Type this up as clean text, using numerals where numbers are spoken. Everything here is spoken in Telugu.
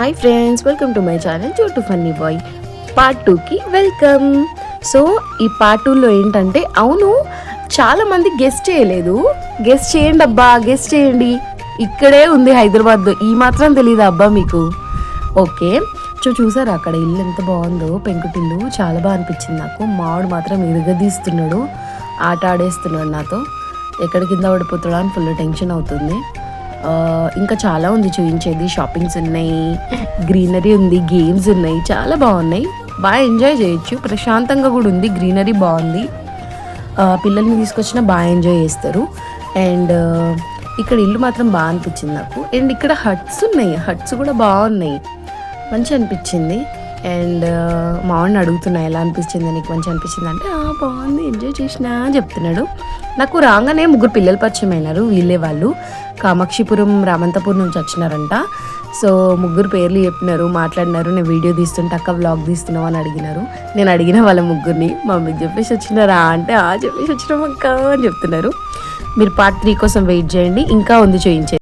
Hi friends, welcome to my channel చోటు ఫన్నీ బాయ్. పార్ట్ 2కి వెల్కమ్. సో ఈ పార్ట్ 2లో ఏంటంటే, అవును చాలామంది గెస్ట్ చేయలేదు. గెస్ట్ చేయండి అబ్బా, గెస్ట్ చేయండి. ఇక్కడే ఉంది హైదరాబాద్లో, ఈ మాత్రం తెలీదా అబ్బా మీకు? ఓకే, చూసారా అక్కడ ఇల్లు ఎంత బాగుందో, పెంకుటిల్లు చాలా బాగా అనిపించింది నాకు. మావాడు మాత్రం ఎరగదీస్తున్నాడు, ఆట ఆడేస్తున్నాడు నాతో. ఎక్కడ కింద పడిపోతాడా అని ఫుల్ టెన్షన్ అవుతుంది. ఇంకా చాలా ఉంది చూపించేది. షాపింగ్స్ ఉన్నాయి, గ్రీనరీ ఉంది, గేమ్స్ ఉన్నాయి, చాలా బాగున్నాయి. బాగా ఎంజాయ్ చేయొచ్చు, ప్రశాంతంగా కూడా ఉంది. గ్రీనరీ బాగుంది, పిల్లల్ని తీసుకొచ్చినా బాగా ఎంజాయ్ చేస్తారు. అండ్ ఇక్కడ ఇల్లు మాత్రం బాగా అనిపించింది నాకు. అండ్ ఇక్కడ హట్స్ ఉన్నాయి, హట్స్ కూడా బాగున్నాయి, మంచి అనిపించింది. అండ్ మావాడిని అడుగుతున్నా ఎలా అనిపించింది, నీకు మంచి అనిపించింది అంటే బాగుంది, ఎంజాయ్ చేసినా చెప్తున్నాడు. నాకు రాగానే 3 పిల్లలు పరిచయం అయినారు. వీళ్ళే వాళ్ళు కామాక్షిపురం రామంతపూర్ నుంచి వచ్చినారంట. సో 3 పేర్లు చెప్పినారు, మాట్లాడినారు. నేను వీడియో తీస్తుంటే అక్క వ్లాగ్ తీస్తున్నావు అని అడిగినారు. నేను అడిగిన వాళ్ళ 3ని, మమ్మీకి చెప్పేసి వచ్చినారా అంటే చెప్పేసి వచ్చినాం అక్క అని చెప్తున్నారు. మీరు పార్ట్ 3 కోసం వెయిట్ చేయండి, ఇంకా ఉంది చూయించే.